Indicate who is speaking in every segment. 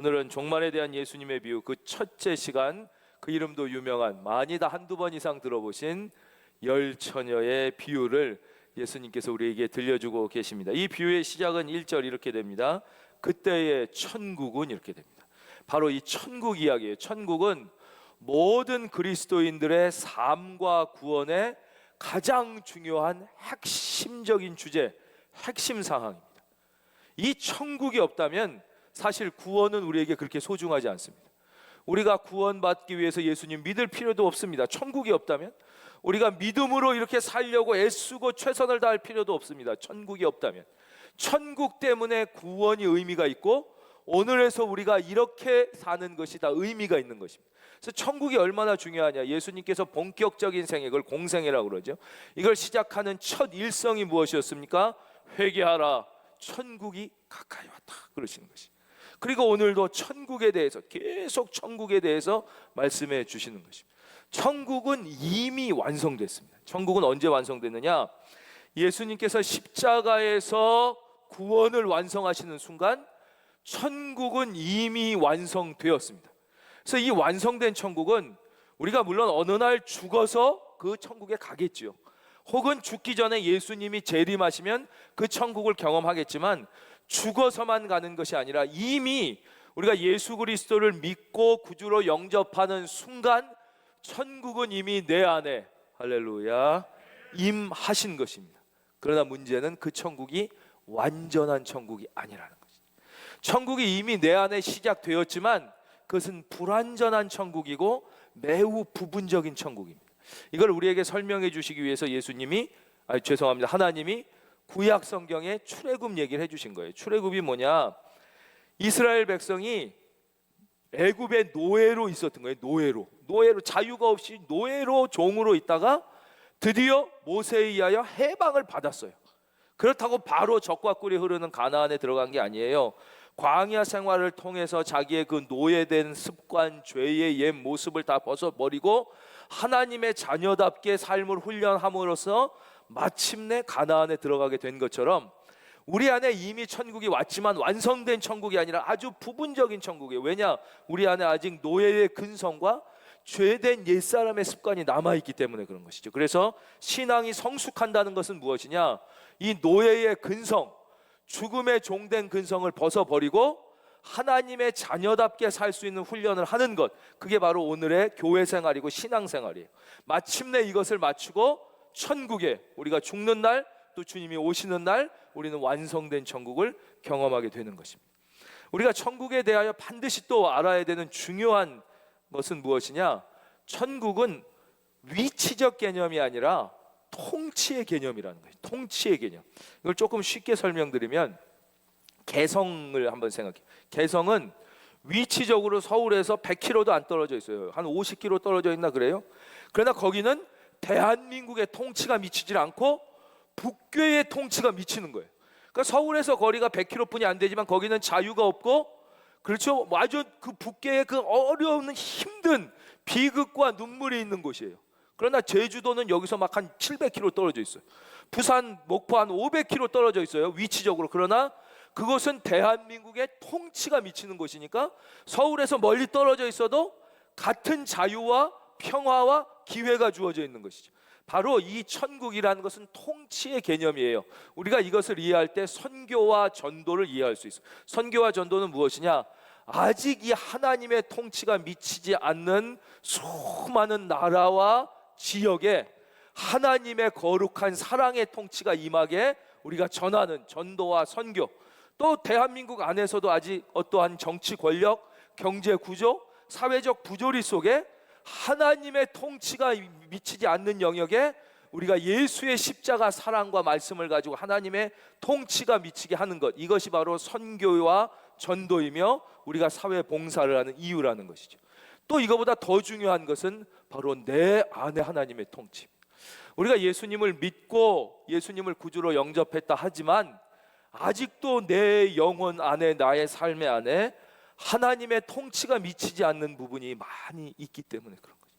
Speaker 1: 오늘은 종말에 대한 예수님의 비유, 그 첫째 시간, 그 이름도 유명한, 많이 다 한두 번 이상 들어보신 열 처녀의 비유를 예수님께서 우리에게 들려주고 계십니다. 이 비유의 시작은 1절 이렇게 됩니다. 그때의 천국은, 이렇게 됩니다. 바로 이 천국 이야기예요. 천국은 모든 그리스도인들의 삶과 구원의 가장 중요한 핵심적인 주제, 핵심 상황입니다. 이 천국이 없다면 사실 구원은 우리에게 그렇게 소중하지 않습니다. 우리가 구원받기 위해서 예수님 믿을 필요도 없습니다. 천국이 없다면 우리가 믿음으로 이렇게 살려고 애쓰고 최선을 다할 필요도 없습니다. 천국이 없다면. 천국 때문에 구원이 의미가 있고 오늘에서 우리가 이렇게 사는 것이 다 의미가 있는 것입니다. 그래서 천국이 얼마나 중요하냐, 예수님께서 본격적인 생애, 그걸 공생애라고 그러죠. 이걸 시작하는 첫 일성이 무엇이었습니까? 회개하라, 천국이 가까이 왔다, 그러시는 것이. 그리고 오늘도 천국에 대해서, 계속 천국에 대해서 말씀해 주시는 것입니다. 천국은 이미 완성됐습니다. 천국은 언제 완성됐느냐? 예수님께서 십자가에서 구원을 완성하시는 순간 천국은 이미 완성되었습니다. 그래서 이 완성된 천국은 우리가 물론 어느 날 죽어서 그 천국에 가겠지요. 혹은 죽기 전에 예수님이 재림하시면 그 천국을 경험하겠지만 죽어서만 가는 것이 아니라 이미 우리가 예수 그리스도를 믿고 구주로 영접하는 순간 천국은 이미 내 안에, 할렐루야, 임하신 것입니다. 그러나 문제는 그 천국이 완전한 천국이 아니라는 것입니다. 천국이 이미 내 안에 시작되었지만 그것은 불완전한 천국이고 매우 부분적인 천국입니다. 이걸 우리에게 설명해 주시기 위해서 하나님이 구약 성경에 출애굽 얘기를 해주신 거예요. 출애굽이 뭐냐? 이스라엘 백성이 애굽의 노예로 있었던 거예요. 노예로 자유가 없이 노예로 종으로 있다가 드디어 모세에 의하여 해방을 받았어요. 그렇다고 바로 적과 꿀이 흐르는 가나안에 들어간 게 아니에요. 광야 생활을 통해서 자기의 그 노예된 습관, 죄의 옛 모습을 다 벗어버리고 하나님의 자녀답게 삶을 훈련함으로써 마침내 가나안에 들어가게 된 것처럼 우리 안에 이미 천국이 왔지만 완성된 천국이 아니라 아주 부분적인 천국이에요. 왜냐? 우리 안에 아직 노예의 근성과 죄된 옛사람의 습관이 남아있기 때문에 그런 것이죠. 그래서 신앙이 성숙한다는 것은 무엇이냐? 이 노예의 근성, 죽음의 종된 근성을 벗어버리고 하나님의 자녀답게 살 수 있는 훈련을 하는 것, 그게 바로 오늘의 교회 생활이고 신앙 생활이에요. 마침내 이것을 마치고 천국에 우리가 죽는 날, 또 주님이 오시는 날 우리는 완성된 천국을 경험하게 되는 것입니다. 우리가 천국에 대하여 반드시 또 알아야 되는 중요한 것은 무엇이냐? 천국은 위치적 개념이 아니라 통치의 개념이라는 거예요. 통치의 개념. 이걸 조금 쉽게 설명드리면 개성을 한번 생각해요. 개성은 위치적으로 서울에서 100km도 안 떨어져 있어요. 한 50km 떨어져 있나 그래요? 그러나 거기는 대한민국의 통치가 미치질 않고 북괴의 통치가 미치는 거예요. 그러니까 서울에서 거리가 100km뿐이 안 되지만 거기는 자유가 없고, 그렇죠? 아주 그 북괴의 그 어려운 힘든 비극과 눈물이 있는 곳이에요. 그러나 제주도는 여기서 막 한 700km 떨어져 있어요. 부산, 목포 한 500km 떨어져 있어요, 위치적으로. 그러나 그것은 대한민국의 통치가 미치는 곳이니까 서울에서 멀리 떨어져 있어도 같은 자유와 평화와 기회가 주어져 있는 것이죠. 바로 이 천국이라는 것은 통치의 개념이에요. 우리가 이것을 이해할 때 선교와 전도를 이해할 수 있어요. 선교와 전도는 무엇이냐? 아직 이 하나님의 통치가 미치지 않는 수많은 나라와 지역에 하나님의 거룩한 사랑의 통치가 임하게 우리가 전하는 전도와 선교. 또 대한민국 안에서도 아직 어떠한 정치 권력, 경제 구조, 사회적 부조리 속에 하나님의 통치가 미치지 않는 영역에 우리가 예수의 십자가 사랑과 말씀을 가지고 하나님의 통치가 미치게 하는 것, 이것이 바로 선교와 전도이며 우리가 사회 봉사를 하는 이유라는 것이죠. 또 이거보다 더 중요한 것은 바로 내 안에 하나님의 통치. 우리가 예수님을 믿고 예수님을 구주로 영접했다 하지만 아직도 내 영혼 안에, 나의 삶의 안에 하나님의 통치가 미치지 않는 부분이 많이 있기 때문에 그런 거죠.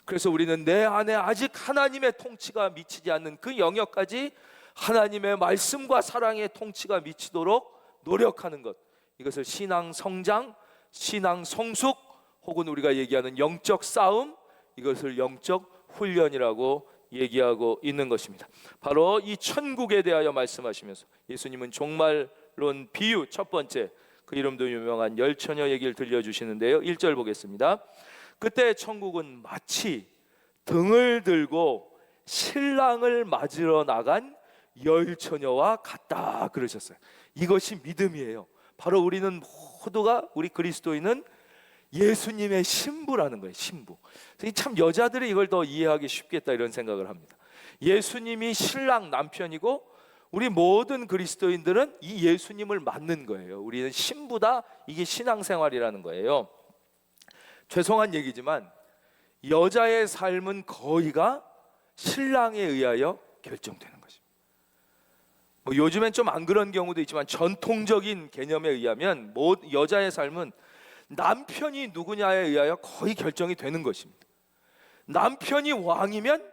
Speaker 1: 그래서 우리는 내 안에 아직 하나님의 통치가 미치지 않는 그 영역까지 하나님의 말씀과 사랑의 통치가 미치도록 노력하는 것, 이것을 신앙 성장, 신앙 성숙, 혹은 우리가 얘기하는 영적 싸움, 이것을 영적 훈련이라고 얘기하고 있는 것입니다. 바로 이 천국에 대하여 말씀하시면서 예수님은 종말론 비유 첫 번째, 그 이름도 유명한 열처녀 얘기를 들려주시는데요. 1절 보겠습니다. 그때 천국은 마치 등을 들고 신랑을 맞으러 나간 열처녀와 같다 그러셨어요. 이것이 믿음이에요. 바로 우리는 모두가, 우리 그리스도인은 예수님의 신부라는 거예요. 신부. 참 여자들이 이걸 더 이해하기 쉽겠다 이런 생각을 합니다. 예수님이 신랑 남편이고 우리 모든 그리스도인들은 이 예수님을 맞는 거예요. 우리는 신부다. 이게 신앙생활이라는 거예요. 죄송한 얘기지만 여자의 삶은 거의가 신랑에 의하여 결정되는 것입니다. 요즘엔 좀 안 그런 경우도 있지만 전통적인 개념에 의하면 여자의 삶은 남편이 누구냐에 의하여 거의 결정이 되는 것입니다. 남편이 왕이면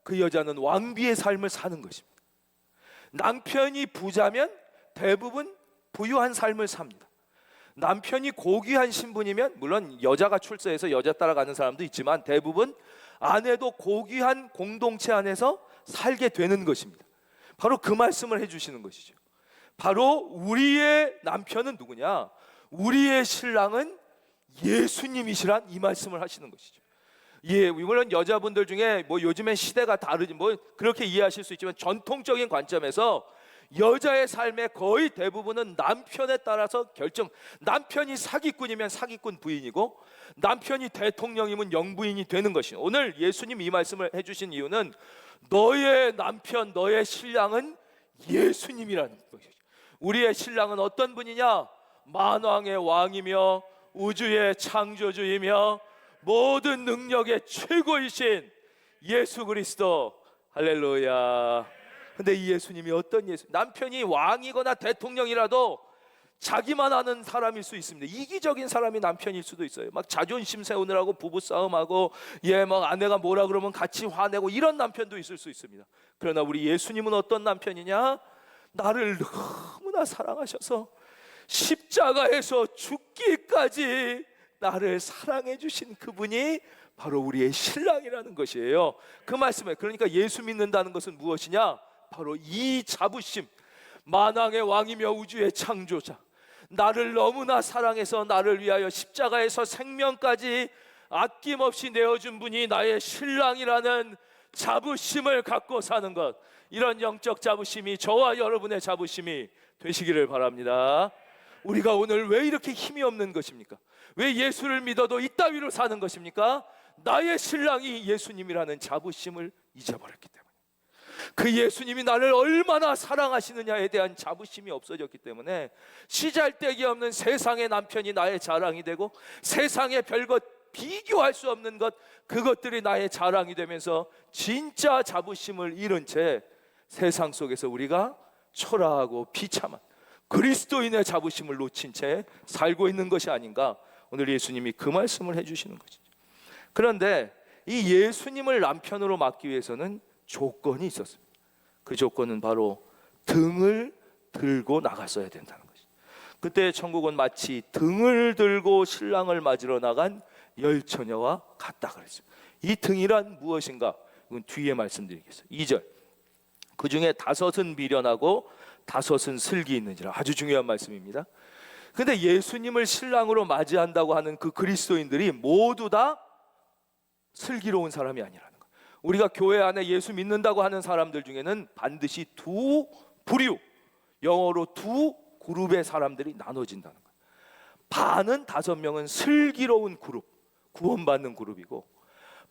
Speaker 1: 그 여자는 왕비의 삶을 사는 것입니다. 남편이 부자면 대부분 부유한 삶을 삽니다. 남편이 고귀한 신분이면, 물론 여자가 출세해서 여자 따라가는 사람도 있지만 대부분 아내도 고귀한 공동체 안에서 살게 되는 것입니다. 바로 그 말씀을 해주시는 것이죠. 바로 우리의 남편은 누구냐? 우리의 신랑은 예수님이시란 이 말씀을 하시는 것이죠. 예, 물론 여자분들 중에 요즘엔 시대가 다르지 그렇게 이해하실 수 있지만 전통적인 관점에서 여자의 삶의 거의 대부분은 남편에 따라서 남편이 사기꾼이면 사기꾼 부인이고 남편이 대통령이면 영부인이 되는 것이죠. 오늘 예수님 이 말씀을 해주신 이유는 너의 남편, 너의 신랑은 예수님이라는 것이죠. 우리의 신랑은 어떤 분이냐? 만왕의 왕이며 우주의 창조주이며 모든 능력의 최고이신 예수 그리스도. 할렐루야. 근데 이 예수님이 어떤 남편이 왕이거나 대통령이라도 자기만 아는 사람일 수 있습니다. 이기적인 사람이 남편일 수도 있어요. 막 자존심 세우느라고 부부싸움하고 막 아내가 뭐라 그러면 같이 화내고 이런 남편도 있을 수 있습니다. 그러나 우리 예수님은 어떤 남편이냐? 나를 너무나 사랑하셔서 십자가에서 죽기까지 나를 사랑해 주신 그분이 바로 우리의 신랑이라는 것이에요. 그 말씀에, 그러니까 예수 믿는다는 것은 무엇이냐? 바로 이 자부심, 만왕의 왕이며 우주의 창조자, 나를 너무나 사랑해서 나를 위하여 십자가에서 생명까지 아낌없이 내어준 분이 나의 신랑이라는 자부심을 갖고 사는 것, 이런 영적 자부심이 저와 여러분의 자부심이 되시기를 바랍니다. 우리가 오늘 왜 이렇게 힘이 없는 것입니까? 왜 예수를 믿어도 이따위로 사는 것입니까? 나의 신랑이 예수님이라는 자부심을 잊어버렸기 때문에, 그 예수님이 나를 얼마나 사랑하시느냐에 대한 자부심이 없어졌기 때문에 시잘데기 없는 세상의 남편이 나의 자랑이 되고 세상의 별것, 비교할 수 없는 것, 그것들이 나의 자랑이 되면서 진짜 자부심을 잃은 채 세상 속에서 우리가 초라하고 비참한 그리스도인의 자부심을 놓친 채 살고 있는 것이 아닌가. 오늘 예수님이 그 말씀을 해주시는 것이죠. 그런데 이 예수님을 남편으로 맡기 위해서는 조건이 있었습니다. 그 조건은 바로 등을 들고 나갔어야 된다는 것이죠. 그때 천국은 마치 등을 들고 신랑을 맞으러 나간 열처녀와 같다 그랬습니다. 이 등이란 무엇인가? 이건 뒤에 말씀드리겠습니다. 2절, 그 중에 5은 미련하고 5은 슬기 있는지라. 아주 중요한 말씀입니다. 근데 예수님을 신랑으로 맞이한다고 하는 그 그리스도인들이 모두 다 슬기로운 사람이 아니라는 거예요. 우리가 교회 안에 예수 믿는다고 하는 사람들 중에는 반드시 두 부류, 영어로 두 그룹의 사람들이 나눠진다는 거예요. 반은 5명은 슬기로운 그룹, 구원받는 그룹이고,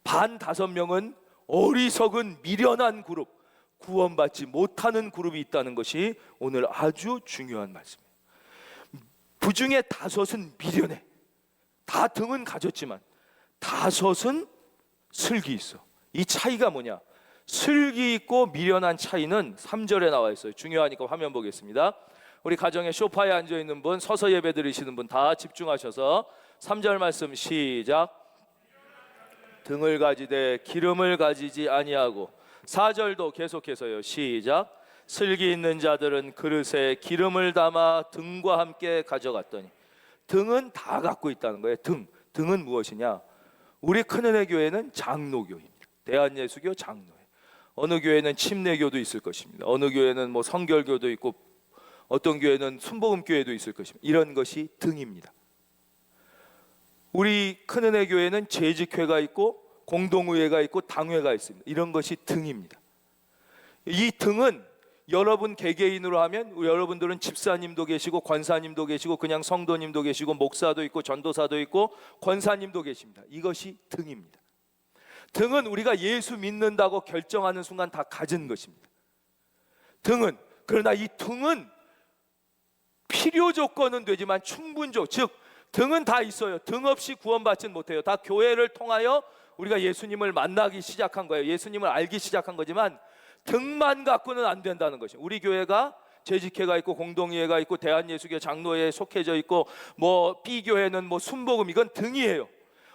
Speaker 1: 반 5명은 어리석은 미련한 그룹, 구원받지 못하는 그룹이 있다는 것이 오늘 아주 중요한 말씀이에요. 그 중에 5은 미련해. 다 등은 가졌지만 5은 슬기 있어. 이 차이가 뭐냐? 슬기 있고 미련한 차이는 3절에 나와 있어요. 중요하니까 화면 보겠습니다. 우리 가정에 소파에 앉아 있는 분, 서서 예배 드리시는 분 다 집중하셔서 3절 말씀 시작. 등을 가지되 기름을 가지지 아니하고, 4절도 계속해서요. 시작. 슬기 있는 자들은 그릇에 기름을 담아 등과 함께 가져갔더니. 등은 다 갖고 있다는 거예요. 등은 무엇이냐? 우리 큰은혜 교회는 장로교입니다. 대한예수교 장로회. 어느 교회는 침례교도 있을 것입니다. 어느 교회는 뭐 성결교도 있고, 어떤 교회는 순복음교회도 있을 것입니다. 이런 것이 등입니다. 우리 큰은혜 교회는 재직회가 있고 공동의회가 있고 당회가 있습니다. 이런 것이 등입니다. 이 등은 여러분 개개인으로 하면 여러분들은 집사님도 계시고 권사님도 계시고 그냥 성도님도 계시고 목사도 있고 전도사도 있고 권사님도 계십니다. 이것이 등입니다. 등은 우리가 예수 믿는다고 결정하는 순간 다 가진 것입니다. 등은, 그러나 이 등은 필요 조건은 되지만 충분조, 즉 등은 다 있어요. 등 없이 구원받지는 못해요. 다 교회를 통하여 우리가 예수님을 만나기 시작한 거예요. 예수님을 알기 시작한 거지만 등만 갖고는 안 된다는 것이에요. 우리 교회가 재직회가 있고 공동의회가 있고 대한예수교 장로회에 속해져 있고 뭐 B교회는 뭐 순복음, 이건 등이에요.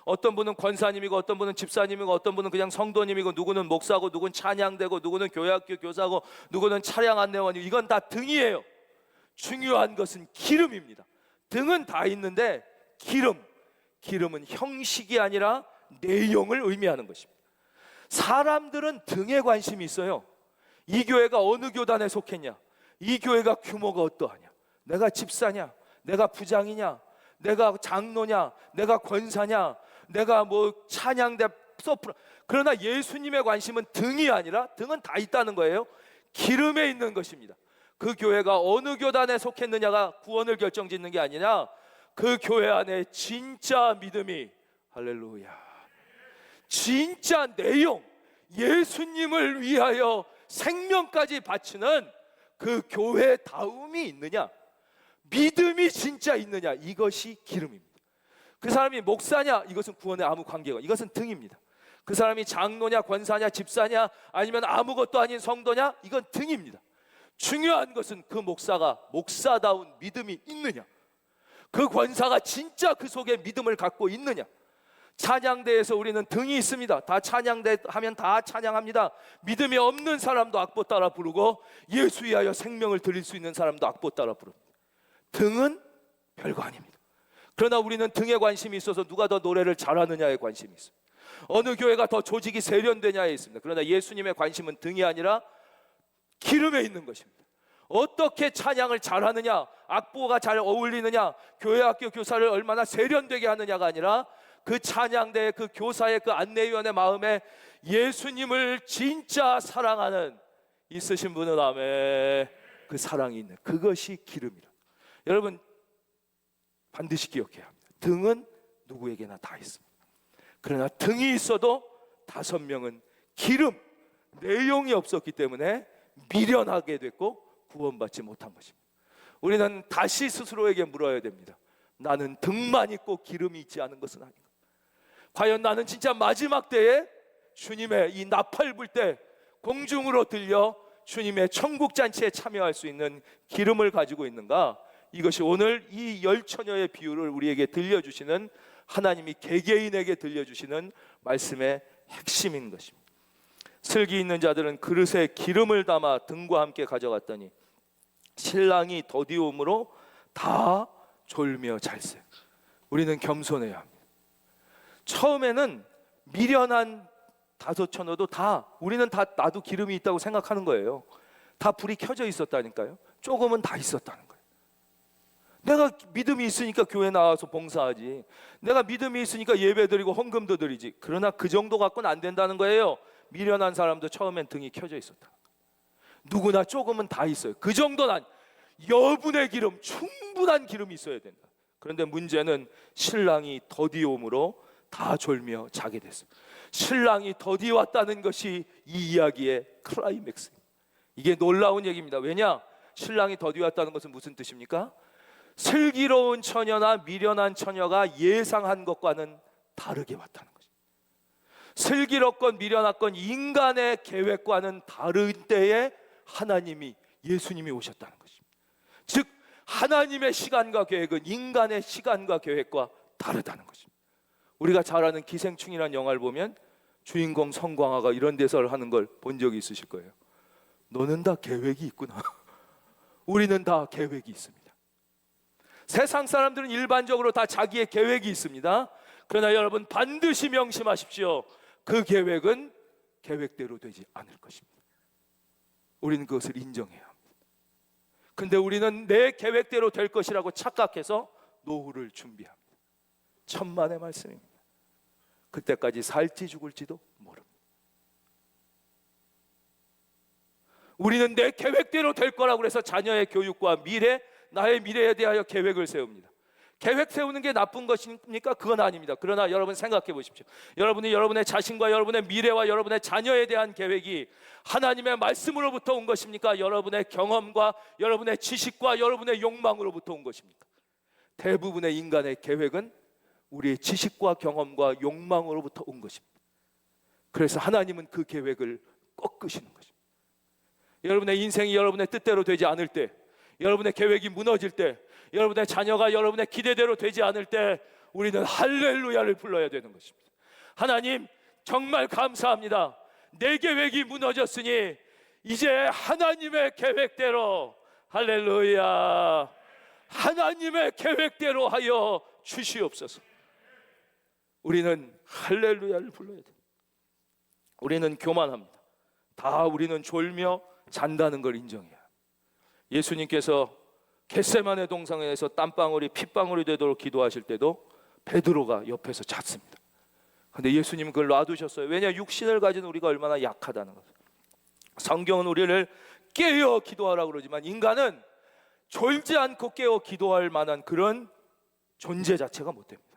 Speaker 1: 어떤 분은 권사님이고 어떤 분은 집사님이고 어떤 분은 그냥 성도님이고 누구는 목사고 누구는 찬양대고 누구는 교회학교 교사고 누구는 차량 안내원이고, 이건 다 등이에요. 중요한 것은 기름입니다. 등은 다 있는데 기름은 형식이 아니라 내용을 의미하는 것입니다. 사람들은 등에 관심이 있어요. 이 교회가 어느 교단에 속했냐, 이 교회가 규모가 어떠하냐, 내가 집사냐, 내가 부장이냐, 내가 장로냐, 내가 권사냐, 내가 뭐 찬양대 소프라. 그러나 예수님의 관심은 등이 아니라, 등은 다 있다는 거예요. 기름에 있는 것입니다. 그 교회가 어느 교단에 속했느냐가 구원을 결정짓는 게 아니라 그 교회 안에 진짜 믿음이, 할렐루야, 진짜 내용, 예수님을 위하여 생명까지 바치는 그 교회다움이 있느냐, 믿음이 진짜 있느냐, 이것이 기름입니다. 그 사람이 목사냐, 이것은 구원에 아무 관계가, 이것은 등입니다. 그 사람이 장로냐, 권사냐, 집사냐, 아니면 아무것도 아닌 성도냐, 이건 등입니다. 중요한 것은 그 목사가 목사다운 믿음이 있느냐, 그 권사가 진짜 그 속에 믿음을 갖고 있느냐. 찬양대에서 우리는 등이 있습니다. 다 찬양대 하면 다 찬양합니다. 믿음이 없는 사람도 악보 따라 부르고 예수 위하여 생명을 드릴 수 있는 사람도 악보 따라 부릅니다. 등은 별거 아닙니다. 그러나 우리는 등에 관심이 있어서 누가 더 노래를 잘하느냐에 관심이 있어요. 어느 교회가 더 조직이 세련되냐에 있습니다. 그러나 예수님의 관심은 등이 아니라 기름에 있는 것입니다. 어떻게 찬양을 잘하느냐, 악보가 잘 어울리느냐, 교회학교 교사를 얼마나 세련되게 하느냐가 아니라 그 찬양대, 그 교사의, 그 안내위원의 마음에 예수님을 진짜 사랑하는, 있으신 분은 아멘, 그 사랑이 있는, 그것이 기름이라. 여러분 반드시 기억해야 합니다. 등은 누구에게나 다 있습니다. 그러나 등이 있어도 5명은 기름, 내용이 없었기 때문에 미련하게 됐고 구원받지 못한 것입니다. 우리는 다시 스스로에게 물어야 됩니다. 나는 등만 있고 기름이 있지 않은 것은 아닌가? 과연 나는 진짜 마지막 때에 주님의 이 나팔 불 때 공중으로 들려 주님의 천국 잔치에 참여할 수 있는 기름을 가지고 있는가? 이것이 오늘 이 10처녀의 비유를 우리에게 들려주시는, 하나님이 개개인에게 들려주시는 말씀의 핵심인 것입니다. 슬기 있는 자들은 그릇에 기름을 담아 등과 함께 가져갔더니 신랑이 더디움으로 다 졸며 잘세. 우리는 겸손해야 합니다. 처음에는 미련한 5처녀도 다, 우리는 다 나도 기름이 있다고 생각하는 거예요. 다 불이 켜져 있었다니까요. 조금은 다 있었다는 거예요. 내가 믿음이 있으니까 교회 나와서 봉사하지, 내가 믿음이 있으니까 예배 드리고 헌금도 드리지. 그러나 그 정도 갖고는 안 된다는 거예요. 미련한 사람도 처음엔 등이 켜져 있었다. 누구나 조금은 다 있어요. 그 정도는 여분의 기름, 충분한 기름이 있어야 된다. 그런데 문제는 신랑이 더디옴으로 다 졸며 자게 됐습니다. 신랑이 더디왔다는 것이 이 이야기의 클라이맥스입니다. 이게 놀라운 얘기입니다. 왜냐? 신랑이 더디왔다는 것은 무슨 뜻입니까? 슬기로운 처녀나 미련한 처녀가 예상한 것과는 다르게 왔다는 것입니다. 슬기롭건 미련하건 인간의 계획과는 다른 때에 하나님이, 예수님이 오셨다는 것입니다. 즉 하나님의 시간과 계획은 인간의 시간과 계획과 다르다는 것입니다. 우리가 잘 아는 기생충이라는 영화를 보면 주인공 성광아가 이런 대사를 하는 걸 본 적이 있으실 거예요. 너는 다 계획이 있구나. 우리는 다 계획이 있습니다. 세상 사람들은 일반적으로 다 자기의 계획이 있습니다. 그러나 여러분 반드시 명심하십시오. 그 계획은 계획대로 되지 않을 것입니다. 우리는 그것을 인정해야 합니다. 근데 우리는 내 계획대로 될 것이라고 착각해서 노후를 준비합니다. 천만의 말씀입니다. 그때까지 살지 죽을지도 모릅니다. 우리는 내 계획대로 될 거라고 해서 자녀의 교육과 미래, 나의 미래에 대하여 계획을 세웁니다. 계획 세우는 게 나쁜 것입니까? 그건 아닙니다. 그러나 여러분 생각해 보십시오. 여러분이 여러분의 자신과 여러분의 미래와 여러분의 자녀에 대한 계획이 하나님의 말씀으로부터 온 것입니까? 여러분의 경험과 여러분의 지식과 여러분의 욕망으로부터 온 것입니까? 대부분의 인간의 계획은 우리의 지식과 경험과 욕망으로부터 온 것입니다. 그래서 하나님은 그 계획을 꺾으시는 것입니다. 여러분의 인생이 여러분의 뜻대로 되지 않을 때, 여러분의 계획이 무너질 때, 여러분의 자녀가 여러분의 기대대로 되지 않을 때 우리는 할렐루야를 불러야 되는 것입니다. 하나님 정말 감사합니다. 내 계획이 무너졌으니 이제 하나님의 계획대로, 할렐루야, 하나님의 계획대로 하여 주시옵소서. 우리는 할렐루야를 불러야 돼요. 우리는 교만합니다. 다 우리는 졸며 잔다는 걸 인정해야. 예수님께서 겟세마네 동산에서 땀방울이 핏방울이 되도록 기도하실 때도 베드로가 옆에서 잤습니다. 근데 예수님은 그걸 놔두셨어요. 왜냐? 육신을 가진 우리가 얼마나 약하다는 거죠. 성경은 우리를 깨어 기도하라고 그러지만 인간은 졸지 않고 깨어 기도할 만한 그런 존재 자체가 못 됩니다.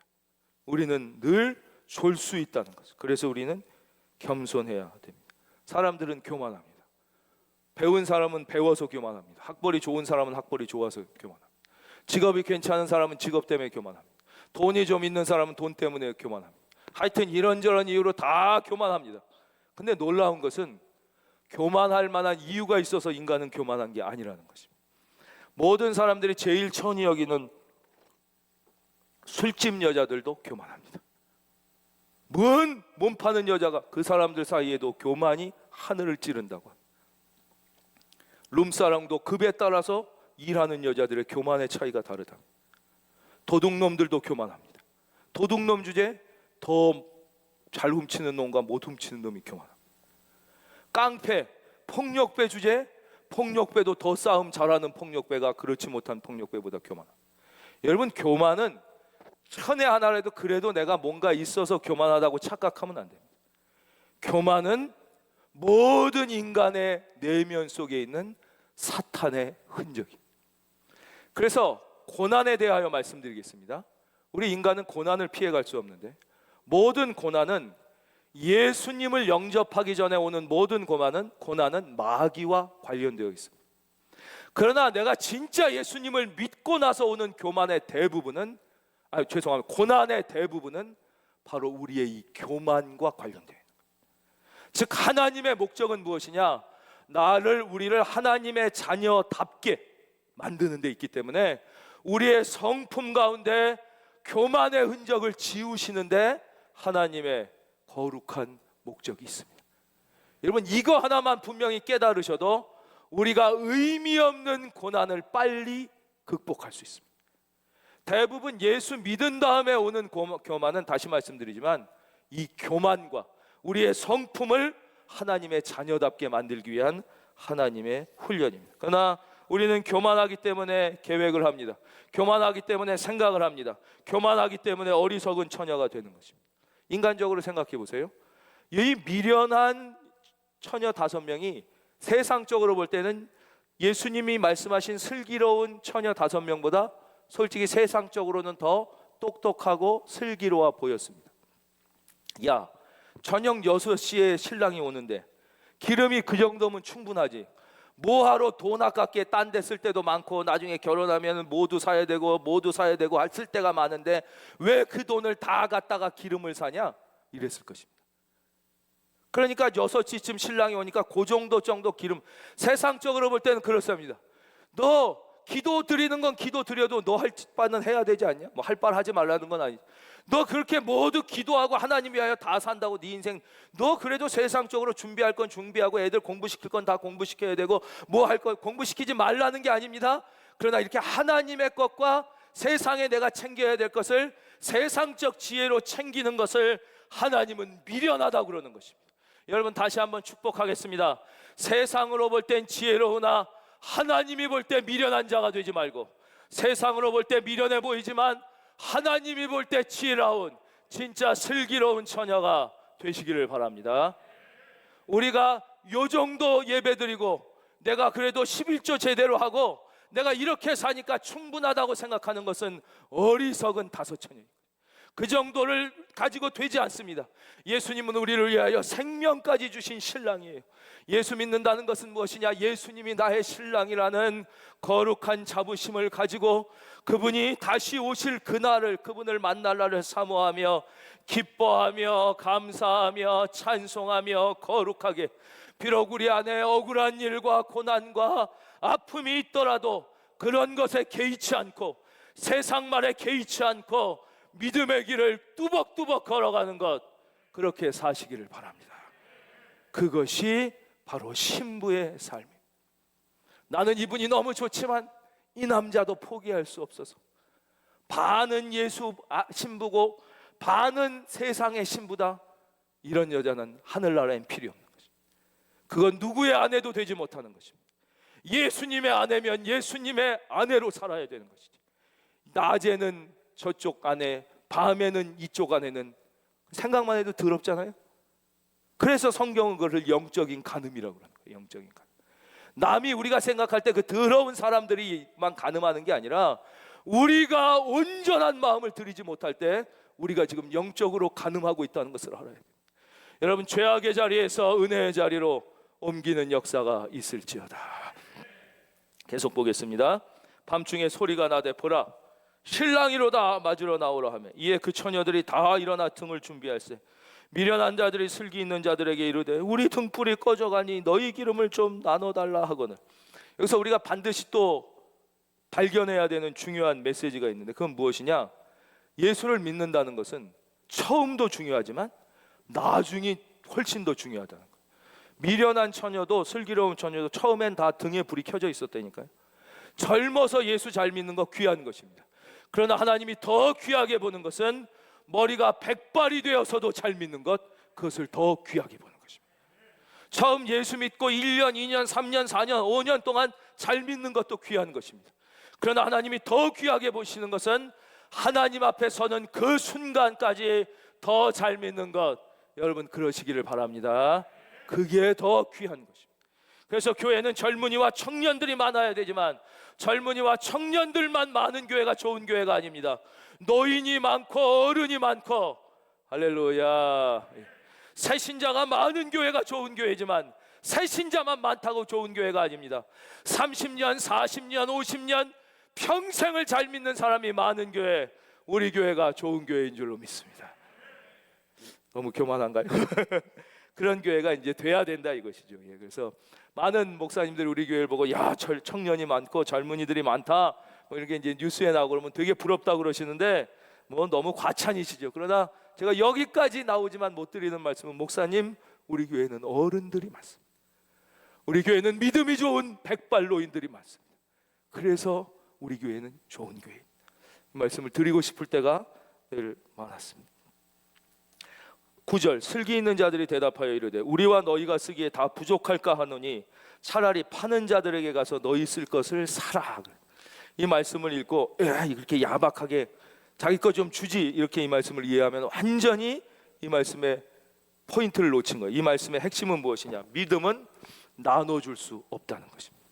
Speaker 1: 우리는 늘 졸 수 있다는 거죠. 그래서 우리는 겸손해야 됩니다. 사람들은 교만합니다. 배운 사람은 배워서 교만합니다. 학벌이 좋은 사람은 학벌이 좋아서 교만합니다. 직업이 괜찮은 사람은 직업 때문에 교만합니다. 돈이 좀 있는 사람은 돈 때문에 교만합니다. 하여튼 이런저런 이유로 다 교만합니다. 근데 놀라운 것은 교만할 만한 이유가 있어서 인간은 교만한 게 아니라는 것입니다. 모든 사람들이 제일 천히 여기는 술집 여자들도 교만합니다. 몸 파는 여자가 그 사람들 사이에도 교만이 하늘을 찌른다고 합니다. 룸사랑도 급에 따라서 일하는 여자들의 교만의 차이가 다르다. 도둑놈들도 교만합니다. 도둑놈 주제 더 잘 훔치는 놈과 못 훔치는 놈이 교만합니다. 깡패, 폭력배 주제 폭력배도 더 싸움 잘하는 폭력배가 그렇지 못한 폭력배보다 교만합니다. 여러분 교만은 천에 하나라도 그래도 내가 뭔가 있어서 교만하다고 착각하면 안 됩니다. 교만은 모든 인간의 내면 속에 있는 사탄의 흔적이. 그래서 고난에 대하여 말씀드리겠습니다. 우리 인간은 고난을 피해갈 수 없는데 모든 고난은 예수님을 영접하기 전에 오는 모든 고난은 마귀와 관련되어 있습니다. 그러나 내가 진짜 예수님을 믿고 나서 오는 고난의 대부분은 바로 우리의 이 교만과 관련돼요. 즉 하나님의 목적은 무엇이냐? 우리를 하나님의 자녀답게 만드는 데 있기 때문에 우리의 성품 가운데 교만의 흔적을 지우시는데 하나님의 거룩한 목적이 있습니다. 여러분 이거 하나만 분명히 깨달으셔도 우리가 의미 없는 고난을 빨리 극복할 수 있습니다. 대부분 예수 믿은 다음에 오는 교만은 다시 말씀드리지만 이 교만과 우리의 성품을 하나님의 자녀답게 만들기 위한 하나님의 훈련입니다. 그러나 우리는 교만하기 때문에 계획을 합니다. 교만하기 때문에 생각을 합니다. 교만하기 때문에 어리석은 처녀가 되는 것입니다. 인간적으로 생각해 보세요. 이 미련한 처녀 5명이 세상적으로 볼 때는 예수님이 말씀하신 슬기로운 처녀 5명보다 솔직히 세상적으로는 더 똑똑하고 슬기로워 보였습니다. 야, 저녁 6시에 신랑이 오는데 기름이 그 정도면 충분하지. 뭐하러 돈 아깝게 딴 데 쓸 때도 많고 나중에 결혼하면 모두 사야 되고 쓸 때가 많은데 왜 그 돈을 다 갖다가 기름을 사냐? 이랬을 것입니다. 그러니까 6시쯤 신랑이 오니까 그 정도 기름, 세상적으로 볼 때는 그렇습니다. 너 기도 드리는 건 기도 드려도 너 할 바는 해야 되지 않냐? 뭐 할 바 하지 말라는 건 아니지. 너 그렇게 모두 기도하고 하나님 위하여 다 산다고 네 인생, 너 그래도 세상적으로 준비할 건 준비하고 애들 공부시킬 건 다 공부시켜야 되고 뭐 할 거 공부시키지 말라는 게 아닙니다. 그러나 이렇게 하나님의 것과 세상에 내가 챙겨야 될 것을 세상적 지혜로 챙기는 것을 하나님은 미련하다고 그러는 것입니다. 여러분 다시 한번 축복하겠습니다. 세상으로 볼 땐 지혜로우나 하나님이 볼 때 미련한 자가 되지 말고, 세상으로 볼 때 미련해 보이지만 하나님이 볼 때 지혜로운 진짜 슬기로운 처녀가 되시기를 바랍니다. 우리가 요 정도 예배드리고 내가 그래도 11조 제대로 하고 내가 이렇게 사니까 충분하다고 생각하는 것은 어리석은 다섯처녀입니다. 그 정도를 가지고 되지 않습니다. 예수님은 우리를 위하여 생명까지 주신 신랑이에요. 예수 믿는다는 것은 무엇이냐? 예수님이 나의 신랑이라는 거룩한 자부심을 가지고 그분이 다시 오실 그날을, 그분을 만날 날을 사모하며 기뻐하며 감사하며 찬송하며 거룩하게, 비록 우리 안에 억울한 일과 고난과 아픔이 있더라도 그런 것에 개의치 않고 세상 말에 개의치 않고 믿음의 길을 뚜벅뚜벅 걸어가는 것, 그렇게 사시기를 바랍니다. 그것이 바로 신부의 삶입니다. 나는 이분이 너무 좋지만 이 남자도 포기할 수 없어서 반은 예수 신부고 반은 세상의 신부다. 이런 여자는 하늘나라엔 필요 없는 것입니다. 그건 누구의 아내도 되지 못하는 것입니다. 예수님의 아내면 예수님의 아내로 살아야 되는 것이지. 낮에는 저쪽 아내, 밤에는 이쪽 아내는 생각만 해도 더럽잖아요. 그래서 성경은 그것을 영적인 간음이라고 하는 거예요. 영적인 간음. 남이 우리가 생각할 때 그 더러운 사람들이만 간음하는 게 아니라 우리가 온전한 마음을 들이지 못할 때 우리가 지금 영적으로 간음하고 있다는 것을 알아야 돼요. 여러분, 죄악의 자리에서 은혜의 자리로 옮기는 역사가 있을지어다. 계속 보겠습니다. 밤중에 소리가 나되 보라, 신랑이로다, 맞으러 나오라 하며 이에 그 처녀들이 다 일어나 등을 준비할세. 미련한 자들이 슬기 있는 자들에게 이르되 우리 등불이 꺼져가니 너희 기름을 좀 나눠달라 하거늘. 여기서 우리가 반드시 또 발견해야 되는 중요한 메시지가 있는데, 그건 무엇이냐? 예수를 믿는다는 것은 처음도 중요하지만 나중이 훨씬 더 중요하다는 거예요. 미련한 처녀도 슬기로운 처녀도 처음엔 다 등에 불이 켜져 있었다니까요. 젊어서 예수 잘 믿는 거 귀한 것입니다. 그러나 하나님이 더 귀하게 보는 것은 머리가 백발이 되어서도 잘 믿는 것, 그것을 더 귀하게 보는 것입니다. 처음 예수 믿고 1년, 2년, 3년, 4년, 5년 동안 잘 믿는 것도 귀한 것입니다. 그러나 하나님이 더 귀하게 보시는 것은 하나님 앞에 서는 그 순간까지 더 잘 믿는 것. 여러분, 그러시기를 바랍니다. 그게 더 귀한 것입니다. 그래서 교회는 젊은이와 청년들이 많아야 되지만 젊은이와 청년들만 많은 교회가 좋은 교회가 아닙니다. 노인이 많고 어른이 많고, 할렐루야, 새신자가 많은 교회가 좋은 교회지만 새신자만 많다고 좋은 교회가 아닙니다. 30년, 40년, 50년 평생을 잘 믿는 사람이 많은 교회, 우리 교회가 좋은 교회인 줄로 믿습니다. 너무 교만한가요? 그런 교회가 이제 돼야 된다 이것이죠. 그래서 많은 목사님들이 우리 교회를 보고 야, 청년이 많고 젊은이들이 많다, 뭐 이렇게 이제 뉴스에 나오고 그러면 되게 부럽다 그러시는데 뭐 너무 과찬이시죠. 그러나 제가 여기까지 나오지만 못 드리는 말씀은, 목사님, 우리 교회는 어른들이 많습니다. 우리 교회는 믿음이 좋은 백발노인들이 많습니다. 그래서 우리 교회는 좋은 교회. 이 말씀을 드리고 싶을 때가 늘 많았습니다. 9절, 슬기 있는 자들이 대답하여 이르되 우리와 너희가 쓰기에 다 부족할까 하노니 차라리 파는 자들에게 가서 너희 쓸 것을 사라. 이 말씀을 읽고 이렇게 야박하게 자기 거 좀 주지, 이렇게 이 말씀을 이해하면 완전히 이 말씀의 포인트를 놓친 거예요. 이 말씀의 핵심은 무엇이냐? 믿음은 나눠줄 수 없다는 것입니다.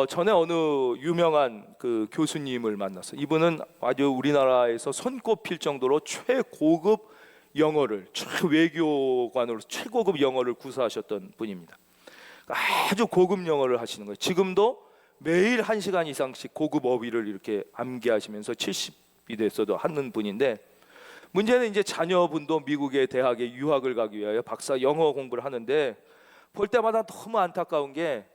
Speaker 1: 전에 어느 유명한 그 교수님을 만나서, 이분은 아주 우리나라에서 손꼽힐 정도로 최고급 영어를, 외교관으로 최고급 영어를 구사하셨던 분입니다. 아주 고급 영어를 하시는 거예요. 지금도 매일 1시간 이상씩 고급 어휘를 이렇게 암기하시면서 70이 됐어도 하는 분인데, 문제는 이제 자녀분도 미국의 대학에 유학을 가기 위하여 박사 영어 공부를 하는데 볼 때마다 너무 안타까운 게,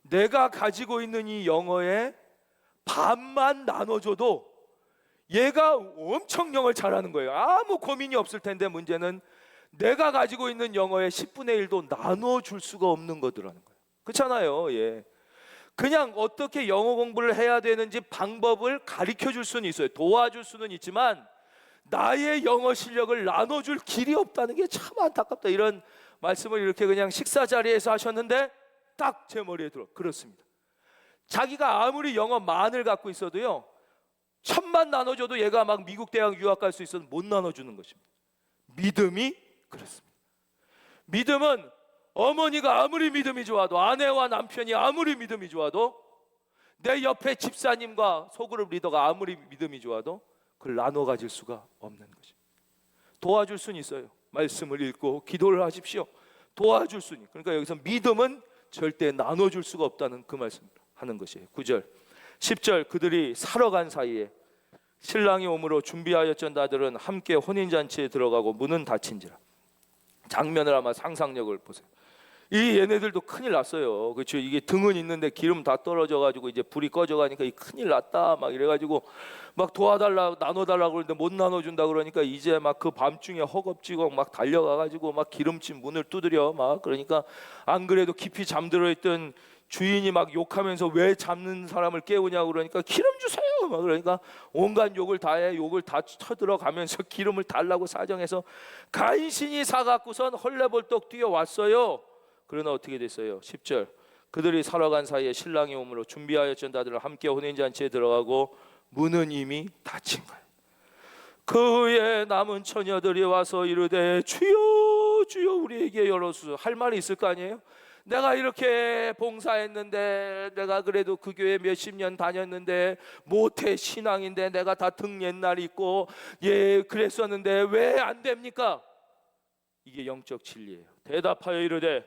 Speaker 1: 내가 가지고 있는 이 영어의 반만 나눠줘도 얘가 엄청 영어를 잘하는 거예요. 아무 고민이 없을 텐데 문제는 내가 가지고 있는 영어의 10분의 1도 나눠줄 수가 없는 거더라는 거예요. 그렇잖아요. 예. 그냥 어떻게 영어 공부를 해야 되는지 방법을 가르쳐 줄 수는 있어요. 도와줄 수는 있지만 나의 영어 실력을 나눠줄 길이 없다는 게 참 안타깝다. 이런 말씀을 이렇게 그냥 식사 자리에서 하셨는데 딱 제 머리에 들어. 그렇습니다. 자기가 아무리 영어 만을 갖고 있어도요, 1000만 나눠줘도 얘가 막 미국 대학 유학 갈 수 있어도 못 나눠주는 것입니다. 믿음이 그렇습니다. 믿음은 어머니가 아무리 믿음이 좋아도, 아내와 남편이 아무리 믿음이 좋아도, 내 옆에 집사님과 소그룹 리더가 아무리 믿음이 좋아도 그걸 나눠 가질 수가 없는 것입니다. 도와줄 수는 있어요. 말씀을 읽고 기도를 하십시오. 도와줄 수는. 그러니까 여기서 믿음은 절대 나눠줄 수가 없다는 그 말씀을 하는 것이에요. 9절 10절 그들이 사러 간 사이에 신랑이 오므로 준비하였던 함께 혼인잔치에 들어가고 문은 닫힌지라. 장면을 아마 상상력을 보세요. 이 얘네들도 큰일 났어요. 그렇죠? 이게 등은 있는데 기름 다 떨어져 가지고 이제 불이 꺼져 가니까 이 큰일 났다 막 이래 가지고 막 도와달라 나눠달라고 그러는데 못 나눠준다 그러니까 이제 막 그 밤중에 허겁지겁 막 달려가 가지고 막 기름진 문을 두드려 막. 그러니까 안 그래도 깊이 잠들어 있던 주인이 막 욕하면서 왜 잠든 사람을 깨우냐고 그러니까 기름 주세요 막. 그러니까 온갖 욕을 다 쳐들어가면서 기름을 달라고 사정해서 간신히 사갖고선 헐레벌떡 뛰어왔어요. 그러나 어떻게 됐어요? 10절 그들이 살아간 사이에 신랑이 오므로 준비하였던 자들을 함께 혼인잔치에 들어가고 문은 이미 닫힌 거예요. 그 후에 남은 처녀들이 와서 이르되 주여 주여 우리에게 열어주소서. 할 말이 있을 거 아니에요? 내가 이렇게 봉사했는데, 내가 그래도 그 교회 몇십 년 다녔는데, 모태 신앙인데 내가 다 등 옛날 있고 예 그랬었는데 왜 안 됩니까? 이게 영적 진리예요. 대답하여 이르되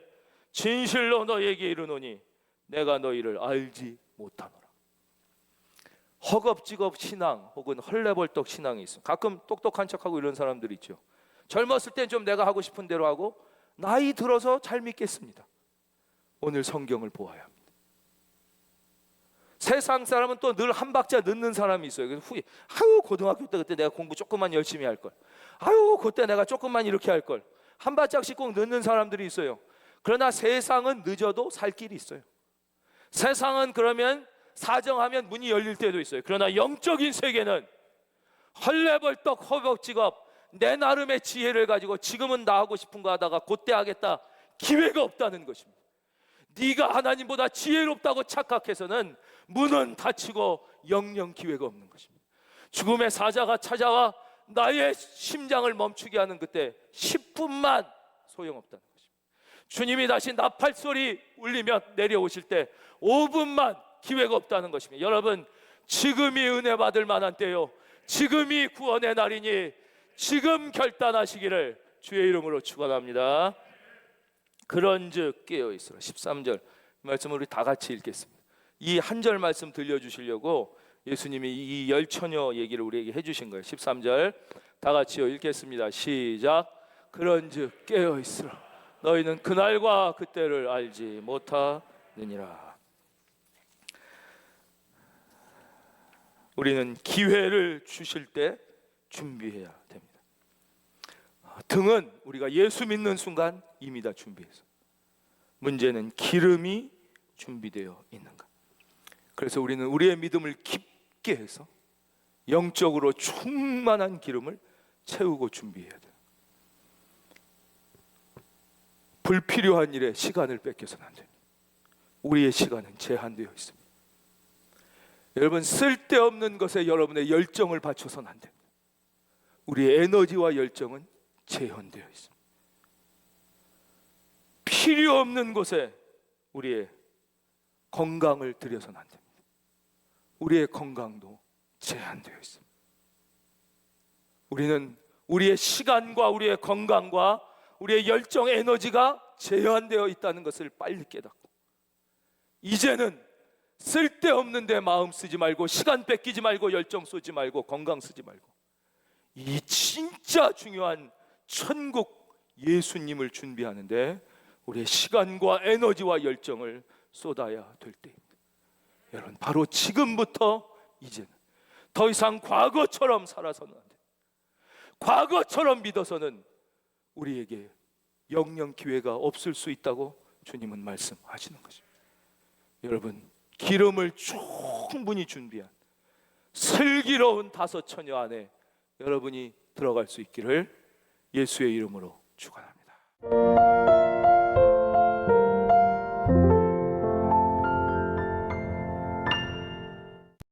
Speaker 1: 진실로 너에게 이르노니 내가 너희를 알지 못하노라. 허겁지겁 신앙 혹은 헐레벌떡 신앙이 있어. 가끔 똑똑한 척하고 이런 사람들이 있죠. 젊었을 땐 좀 내가 하고 싶은 대로 하고 나이 들어서 잘 믿겠습니다. 오늘 성경을 보아야 합니다. 세상 사람은 또 늘 한 박자 늦는 사람이 있어요. 그래서 후에 아유 고등학교 때 그때 내가 공부 조금만 열심히 할 걸. 아유 그때 내가 조금만 이렇게 할 걸. 한 발짝씩 꼭 늦는 사람들이 있어요. 그러나 세상은 늦어도 살 길이 있어요. 세상은 그러면 사정하면 문이 열릴 때도 있어요. 그러나 영적인 세계는 헐레벌떡 허겁지겁 내 나름의 지혜를 가지고 지금은 나 하고 싶은 거 하다가 그때 하겠다 기회가 없다는 것입니다. 네가 하나님보다 지혜롭다고 착각해서는 문은 닫히고 영영 기회가 없는 것입니다. 죽음의 사자가 찾아와 나의 심장을 멈추게 하는 그때 10분만 소용없다는 것입니다. 주님이 다시 나팔소리 울리며 내려오실 때 5분만 기회가 없다는 것입니다. 여러분 지금이 은혜 받을 만한 때요, 지금이 구원의 날이니 지금 결단하시기를 주의 이름으로 축원합니다. 그런즉 깨어있으라. 13절 말씀을 우리 다 같이 읽겠습니다. 이 한 절 말씀 들려주시려고 예수님이 이 열처녀 얘기를 우리에게 해주신 거예요. 13절 다 같이요 읽겠습니다. 시작. 그런즉 깨어있으라. 너희는 그날과 그때를 알지 못하느니라. 우리는 기회를 주실 때 준비해야 됩니다. 등은 우리가 예수 믿는 순간 이미 다 준비해서, 문제는 기름이 준비되어 있는가. 그래서 우리는 우리의 믿음을 깊게 해서 영적으로 충만한 기름을 채우고 준비해야 돼요. 불필요한 일에 시간을 뺏겨서는 안 됩니다. 우리의 시간은 제한되어 있습니다. 여러분 쓸데없는 것에 여러분의 열정을 바쳐서는 안 됩니다. 우리의 에너지와 열정은 제한되어 있습니다. 필요 없는 곳에 우리의 건강을 들여서는 안 됩니다. 우리의 건강도 제한되어 있습니다. 우리는 우리의 시간과 우리의 건강과 우리의 열정 에너지가 제한되어 있다는 것을 빨리 깨닫고, 이제는 쓸데없는 데 마음 쓰지 말고, 시간 뺏기지 말고, 열정 쏘지 말고, 건강 쓰지 말고, 이 진짜 중요한 천국 예수님을 준비하는데 우리의 시간과 에너지와 열정을 쏟아야 될 때입니다. 여러분, 바로 지금부터 이제는 더 이상 과거처럼 살아서는 안 돼요. 과거처럼 믿어서는 우리에게 영영 기회가 없을 수 있다고 주님은 말씀하시는 것입니다. 여러분, 기름을 충분히 준비한 슬기로운 5 처녀 안에 여러분이 들어갈 수 있기를 예수의 이름으로 축원합니다.